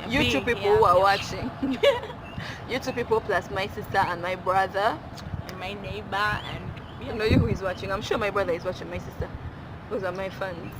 You two people who are watching. You two people plus my sister and my brother. And my neighbor and... I know you who is watching. I'm sure my brother is watching, my sister. Those are my fans.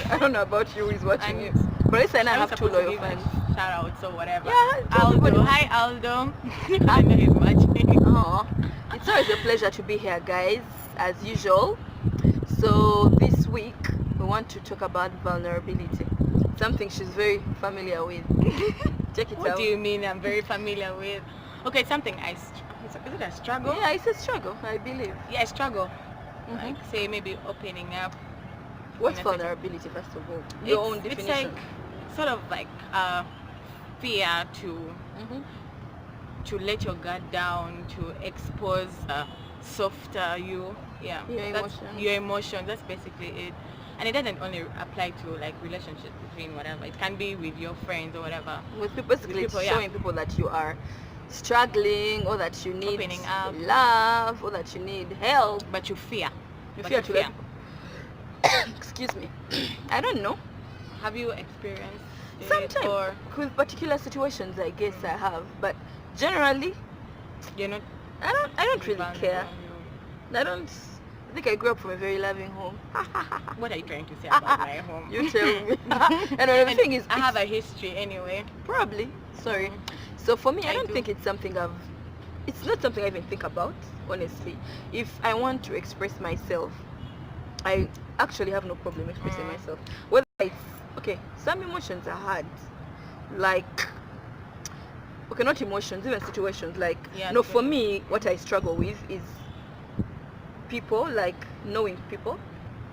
I don't know about you who is watching you. But listen, I have two loyal fans. Shout out, so whatever. Yeah, Aldo. Hi, Aldo. I know he's watching. Oh, it's always a pleasure to be here, guys, as usual. So this week, we want to talk about vulnerability. Something she's very familiar with. Check it out. What do you mean I'm very familiar with? Okay, it's something is it a struggle? Yeah, it's a struggle, I believe. Yeah, a struggle. Like, say, maybe opening up. What's vulnerability, first of all? Your own definition. It's like, sort of like fear to let your guard down, to expose softer you. Yeah, your emotions. That's basically it. And it doesn't only apply to like relationships between whatever. It can be with your friends or whatever. With people, basically with people, showing people that you are struggling, or that you need love, or that you need help, but you fear. You fear to let excuse me. I don't know. Have you experienced it? Sometimes or with particular situations, I guess I have, but generally, you're not. I don't really care. I think I grew up from a very loving home. What are you trying to say about my home? You tell me. And the thing is, I have a history anyway. Probably. Sorry. So for me, I don't think it's something it's not something I even think about, honestly. If I want to express myself, I actually have no problem expressing myself. Whether it's, okay, some emotions are hard. Like, okay, not emotions, even situations. Like, no, for me, what I struggle with is people, like knowing people.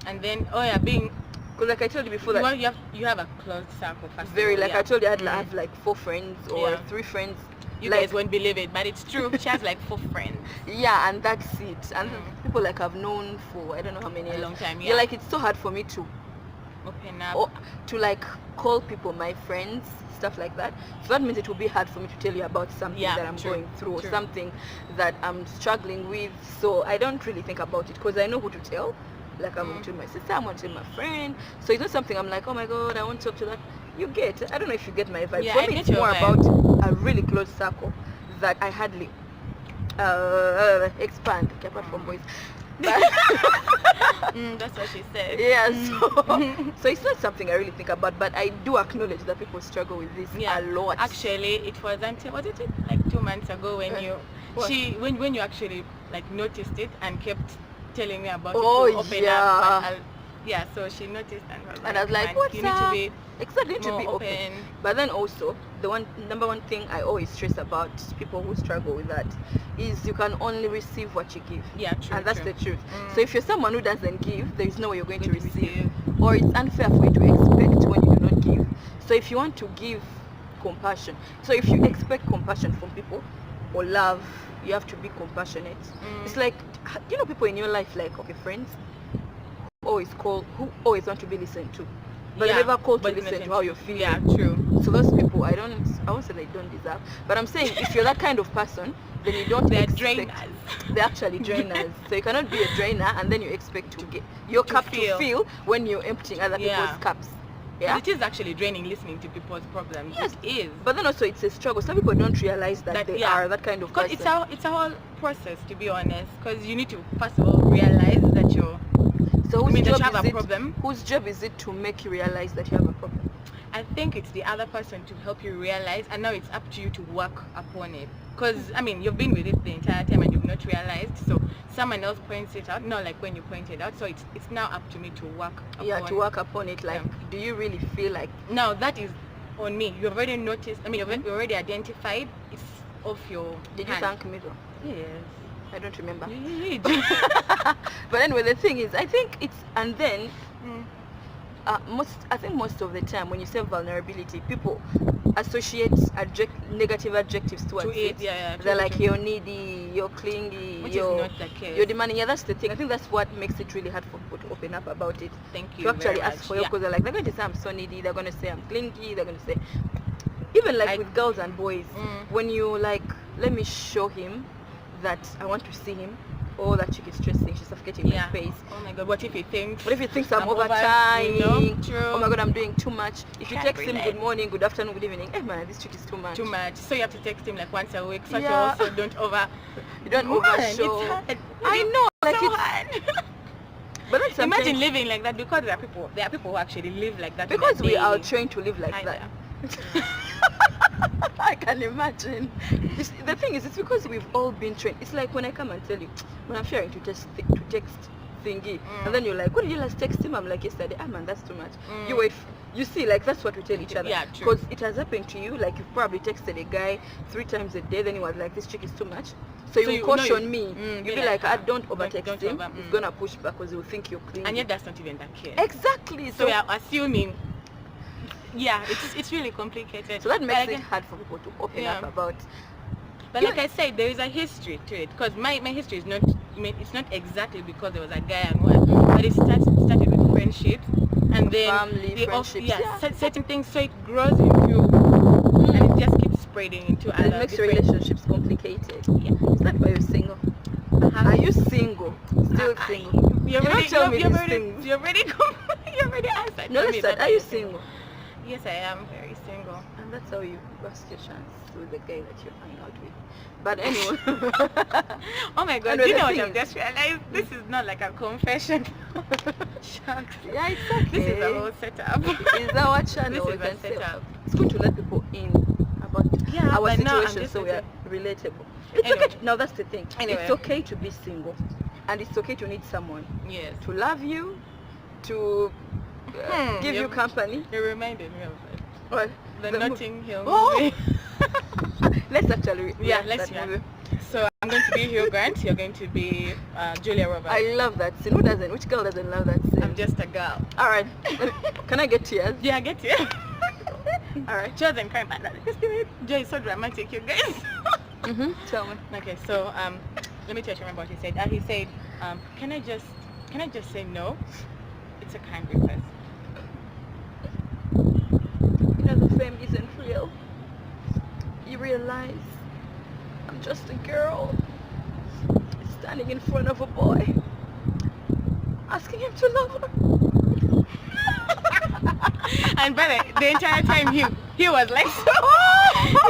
And then, being... Because like I told you before, that you have a close circle. Very, like I told you, I have like 4 friends or 3 friends. You guys won't believe it, but it's true. She has like 4 friends. Yeah, and that's it. And people like I've known for I don't know how many years. A long time. Yeah, like it's so hard for me to open up, or to like call people my friends, stuff like that. So that means it will be hard for me to tell you about something that I'm going through, or something that I'm struggling with. So I don't really think about it because I know who to tell. Like I'm going to tell my sister, I'm going to tell my friend. So it's not something I'm like, oh my god, I want to talk to that. You get, I don't know if you get my vibe. For me, it's more about a really close circle that I hardly expand, apart from boys. But that's what she said. Yeah, so it's not something I really think about, but I do acknowledge that people struggle with this a lot. Actually, it was until, was it like 2 months ago when when you actually like noticed it and kept telling me about it to open up. Yeah, so she noticed and I was like, what's you up? Need to be open. But then also, the number one thing I always stress about people who struggle with that is you can only receive what you give. Yeah, true. And that's the truth. So if you're someone who doesn't give, there is no way you're going to receive. Or it's unfair for you to expect when you do not give. So if you want to give compassion, so if you expect compassion from people or love, you have to be compassionate. It's like, you know, people in your life, like, okay, friends who always want to be listened to, but they never call to listen to how you're feeling. Yeah, true. So those people, I won't say they don't deserve, but I'm saying if you're that kind of person, then you don't They're expect. drainers. They're actually drainers. So you cannot be a drainer and then you expect to get your cup to fill when you're emptying other people's cups. Yeah, it is actually draining listening to people's problems. Yes, it is. But then also it's a struggle. Some people don't realize that they are that kind of person. It's a whole process, to be honest, because you need to first of all realize that you're. So that you have a problem. Whose job is it to make you realize that you have a problem? I think it's the other person to help you realize, and now it's up to you to work upon it. Because I mean, you've been with it the entire time and you've not realized. So someone else points it out, not like when you point it out. So it's now up to me to work upon. Yeah, to work upon it. Like, do you really feel like? Now that is on me. You've already noticed. I mean, you've already identified. It's off your. Did you thank me though? Yes. I don't remember. You did. But anyway, the thing is, I think it's, and then I think most of the time when you say vulnerability, people associate negative adjectives towards it. They're like, you're needy, you're clingy, you're not the case. You're demanding. Yeah, that's the thing. I think that's what makes it really hard for people to open up about it. Thank you. To actually ask for help, because they're going to say I'm so needy. They're going to say I'm clingy. They're going to say, even like with girls and boys, when you like, let me show him that I want to see him, oh, that chick is stressing, she's suffocating my space. Oh my god, what if he thinks? What if he thinks I'm over overtime? True. Oh my god, I'm doing too much. If you Can't text him relate. good morning, good afternoon, good evening, hey man, this chick is too much. Too much. So you have to text him like once a week. So you Yeah. also don't over. You don't Man, overshow. It's hard. I know, like so it's hard. but then sometimes, Imagine living like that, because there are people who actually live like that. because we are daily. trained to live like I that. know. I can imagine. The thing is, it's because we've all been trained. It's like when I come and tell you, when I'm sharing to text thingy, and then you're like, what did you last text him? I'm like, yesterday. Ah man, that's too much. You wait. You see, like that's what we tell each other. Yeah, true. Because it has happened to you. Like you've probably texted a guy 3 times a day. Then he was like, this chick is too much. So you caution me. You be like, don't overtext him. He's gonna push back because he'll think you're clean. And yet that's not even that case. Exactly. So we are assuming. Yeah, it's really complicated. So that makes But it hard for people to open up about. But like I said, there is a history to it, because my history is not, it's not exactly because there was a guy and what, but it started with friendships, and then Family, friendships, certain things, so it grows into, and it just keeps spreading into And other it makes your different- relationships complicated. Yeah. Is that why you're single? Are you single? Still single? You don't tell me these already, things. you already answered. No, Tell me listen, that are you single? Yes, I am very single. And that's how you bust your chance with the guy that you're hanging out with. But anyway. Oh my god, Anyway, you the know what thing I've is- just realized? This is not like a confession. Shucks. Yeah, it's okay. This is a whole setup. It's our channel. This We is can a say. setup. It's good to let people in about Yeah, our but now I'm situation just so we are relatable. It's Anyway. okay. Now that's the thing. Anyway. It's okay to be single. And it's okay to need someone Yes. to love you, to give you You've- company. You reminded me of it. What? The The mo- Notting Hill Oh! movie. Let's actually Yeah, watch let's that do movie. So I'm going to be Hugh Grant. You're going to be Julia Roberts. I love that scene. Who doesn't? Which girl doesn't love that scene? I'm just a girl. All right. Can I get tears? Yeah, I get you. All right. She wasn't crying back. Joy is so dramatic, you guys. Tell me. Okay, so let me tell you remember what he said. He said, can I just say no? It's a kind request. You know the fame isn't real. You realize I'm just a girl standing in front of a boy asking him to love her. And by the entire time he was like,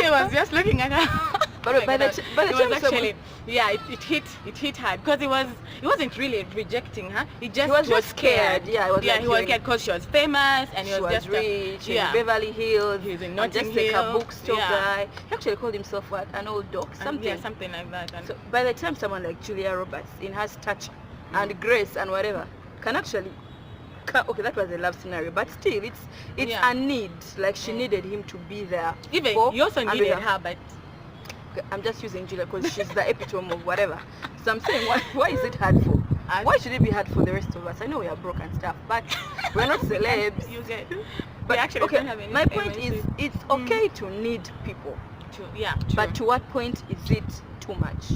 he was just looking at her. But by the it time was someone- actually, yeah, it hit hard, because he wasn't really rejecting her. He was just scared. Yeah, he was like he was hearing- scared because she was famous and he She was just rich yeah. in Beverly Hills. He's in and just Notting like a Hill. bookstore Yeah. guy. He actually called himself what? An old dog? Something. Yeah, something like that. And So by the time someone like Julia Roberts, in her stature and grace and whatever, can actually, okay, that was a love scenario, but still, it's Yeah. a need. Like she needed him to be there. even for you also and needed with her, but Okay, I'm just using Julia because she's the epitome of whatever. So I'm saying, why is it hard for? Why should it be hard for the rest of us? I know we are broke and stuff, but we're not celebs. you get. But we actually okay, don't have any my fame point and is, shit. it's okay to need people, Yeah, but to what point is it too much?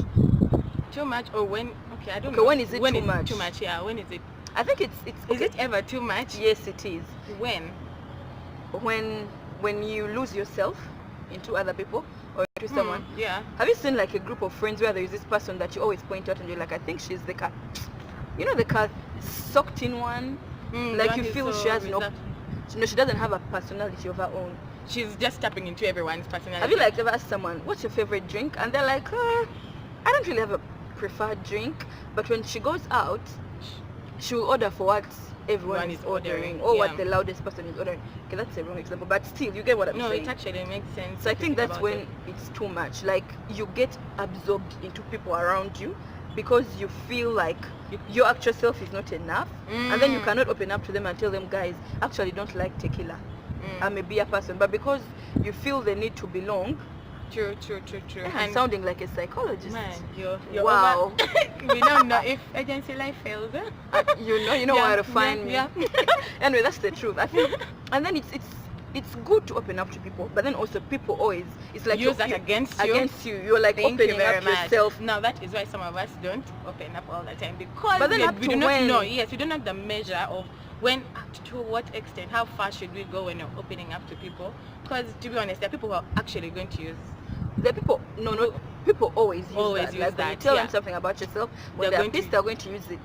too much, or when? Okay, I don't Okay, know. when is it too it much? Too much, yeah. When is it? I think it's Is okay. it ever too much? Yes, it is. When? When you lose yourself into other people or into someone. Yeah. Have you seen like a group of friends where there is this person that you always point out and you're like, I think she's the cat. You know, the cat soaked in one. Like one you is feel so she has reserved. she doesn't have a personality of her own. She's just tapping into everyone's personality. Have you like ever asked someone, what's your favorite drink? And they're like, I don't really have a preferred drink, but when she goes out, she'll order for what everyone is ordering, or what the loudest person is ordering. Okay, that's a wrong example, but still, you get what I'm No, saying. it actually makes sense. So I if you think that's about when it. it's too much. Like you get absorbed into people around you because you feel like your actual self is not enough, and then you cannot open up to them and tell them, guys, actually don't like tequila. I'm a beer person, but because you feel the need to belong. True. I'm sounding like a psychologist. Man, you're Wow. over. We don't know if agency life fails. You know Yeah, where to find me. yeah. Anyway, that's the truth. I feel, and then it's good to open up to people, but then also people always, it's like Use that against you. Against you, you're like Thank you opening very up much. yourself. Now that is why some of us don't open up all the time, because But then up we to do not when? know. Yes, we don't have the measure of when, to what extent, how far should we go when you're opening up to people? Because to be honest, there are people who are actually going to use. The people, no, People always use Always that. use Like when you that, tell yeah. them something about yourself, when They're they're going pissed, to- they're going to use it.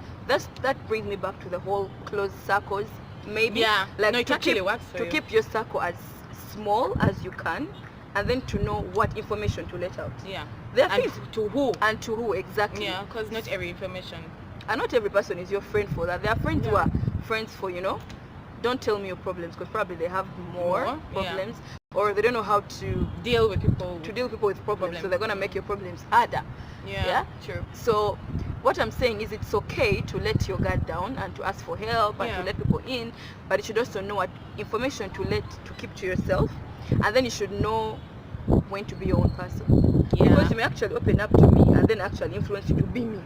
That brings me back to the whole closed circles. Maybe Yeah. like No, it to actually keep, works for to you. keep your circle as small as you can, and then to know what information to let out. Yeah. There are And things to who? and to who exactly. Yeah, because not every information. And not every person is your friend for that. There are friends who Yeah. are friends for, don't tell me your problems, because probably they have more More, yeah. problems, or they don't know how to Deal with people. deal with people with problems, so Problems. they're gonna make your problems harder. Yeah. Yeah? True. So what I'm saying is it's okay to let your guard down and to ask for help and Yeah. to let people in, but you should also know what information to keep to yourself, and then you should know when to be your own person. Yeah. Because you may actually open up to me and then actually influence you to be me.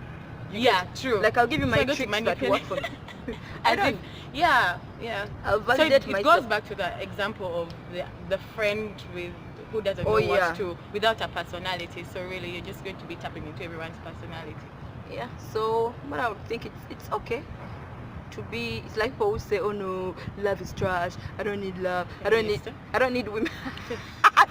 Yeah. True. Like I'll give you So my I go to tricks that manipulate. work for me. I As don't. if- yeah. Yeah. I'll So validate it myself. goes back to the example of the friend with who doesn't Oh, know yeah. what to without a personality. So really, you're just going to be tapping into everyone's personality. Yeah. So what I would think it's okay to be. It's like people who say, "Oh no, love is trash. I don't need love. I don't need women."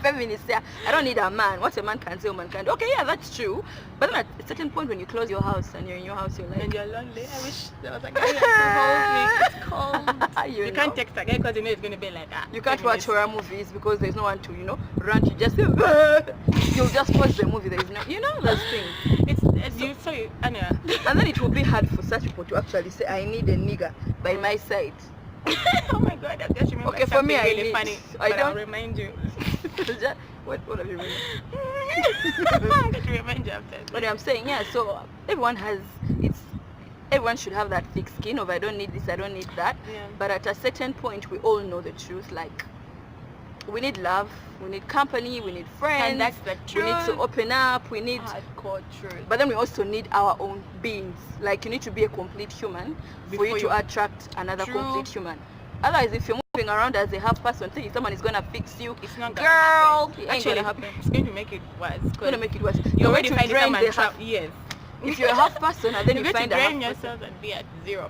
Feminist, yeah. I don't need a man. What a man can say, a woman can do. Okay, yeah, that's true. But then at a certain point, when you close your house and you're in your house, you're like, And you're lonely. I wish there was a guy that could hold me. It's cold. You can't text a guy because you know it's going to be like You can't watch feminist. horror movies because there's no one to, run to. Just you'll just pause the movie. There's no, those things. It's you. Sorry, Anna. And then it will be hard for such people to actually say, "I need a nigga by my side." Oh my God! I just remember Okay, for me, something I really need- funny. I but I'll don't- remind you. What have you mean? I got to remind you after. But I'm saying, yeah, so everyone should have that thick skin of I don't need this, I don't need that. Yeah. But at a certain point, we all know the truth. Like, we need love, we need company, we need friends. And that's the We need to truth. open up, we need... Hardcore truth. But then we also need our own beings. Like, you need to be a complete human Before for you you- to attract another True. complete human. Otherwise, if you're moving around as a half person, thinking someone is gonna fix you, It's not gonna girl, happen. it ain't Actually, gonna happen. it's going to make it worse. It's gonna make it worse. You're You're already going to finding drain someone the half. yes. If you're a half person and then You're you going find to a half drain person. yourself and be at 0%.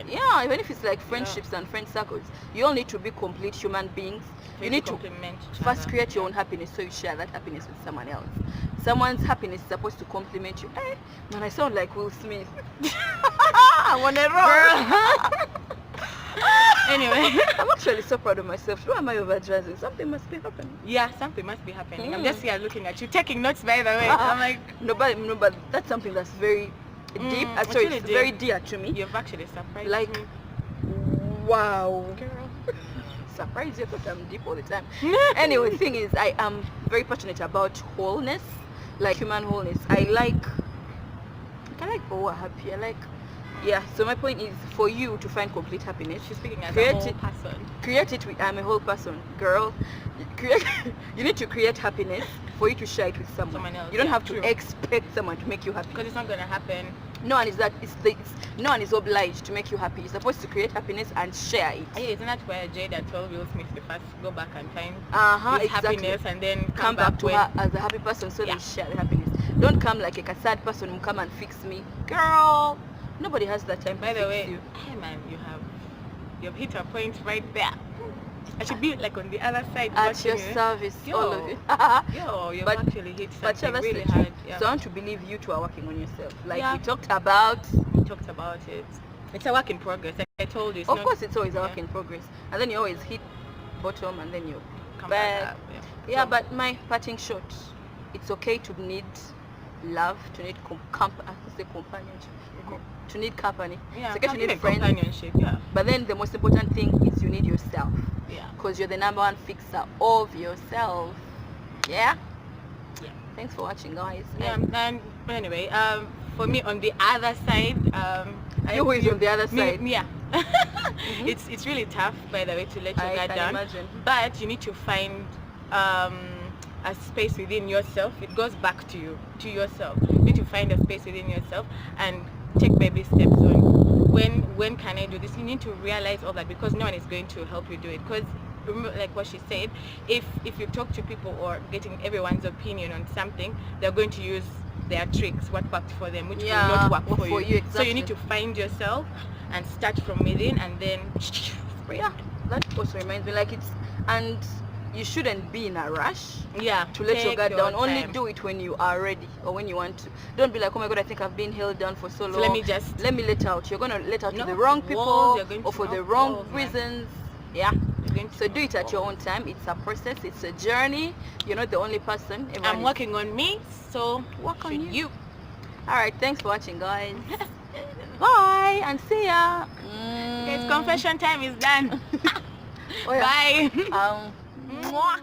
Yeah, even if it's like friendships and friend circles, you all need to be complete human beings. You need to complement each first other. create your own happiness, so you share that happiness with someone else. Someone's happiness is supposed to complement you. Hey, man, I sound like Will Smith. I'm on a roll. Anyway. I'm actually so proud of myself. Why am I overdressing? Something must be happening. Yeah, something must be happening. I'm Mm. just here looking at you, taking notes by the way. I'm like, No, but that's something that's very deep. it's Sorry, really it's deep. very dear to me. you've actually surprised Like, me. wow. Girl. Surprise you, thought I'm deep all the time. Anyway, the thing is, I am very passionate about wholeness, like human wholeness. I like people who are happy. Yeah. So my point is for you to find complete happiness. She's speaking as Create a whole it- person. Create it with. I'm a whole person, girl. You need to create happiness for you to share it with someone. Someone else, You don't yeah, have to true. expect someone to make you happy. Because it's not going to happen. No one is no one is obliged to make you happy. You're supposed to create happiness and share it. Yeah, isn't that where Jada told Will Smith to first go back and find Uh-huh, his exactly. happiness and then Come back to when her as a happy person, so Yeah. they share the happiness. Don't come like a sad person who come and fix me, girl. Nobody has that time By to the fix way, you. hey man, you've hit a point right there. I should be like on the other side At watching your you. service, Yo. all of you. Yo, you've But- actually hit But yeah, something that's really the hard. truth. Yeah. So I want to believe you two are working on yourself. Like Yeah. we talked about. We talked about it. It's a work in progress. Like I told you, it's Of not course, it's always a yeah. work in progress, and then you always hit bottom, and then you come back. back up. Yeah, So, but my parting shot, it's okay to need love, to need companionship, to need company. yeah, it's okay to even need friends. companionship. Yeah, But then the most important thing is you need yourself, yeah. because you're the number one fixer of yourself. Yeah? Yeah. Thanks for watching, guys. Yeah, And and anyway, for me on the other side, you who is on the other side? yeah, it's really tough, by the way, to let your I guard can down. imagine. But you need to find a space within yourself. It goes back to you, to yourself. You need to find a space within yourself and take baby steps on when can I do this. You need to realize all that, because no one is going to help you do it. Because remember, like what she said, if you talk to people or getting everyone's opinion on something, they're going to use their tricks, what worked for them, which will not work for you. So exactly. you need to find yourself and start from within, and then Yeah, that also reminds me, like and you shouldn't be in a rush Yeah. to let your take guard down. Only time. do it when you are ready or when you want to. Don't be like, oh my god, I think I've been held down for so long. So let me just. Let me let out. You're gonna let out to No, the wrong walls, people you're going or to for the knock wrong walls, man. reasons. Yeah. You're going to So do knock it at your walls. own time. It's a process. It's a journey. You're not the only person. I'm Everyone is- working on me, so Work on should you. All right. Thanks for watching, guys. Bye and see ya. Guys, confession time is done. Oh, yeah. Bye. Um. Mwah.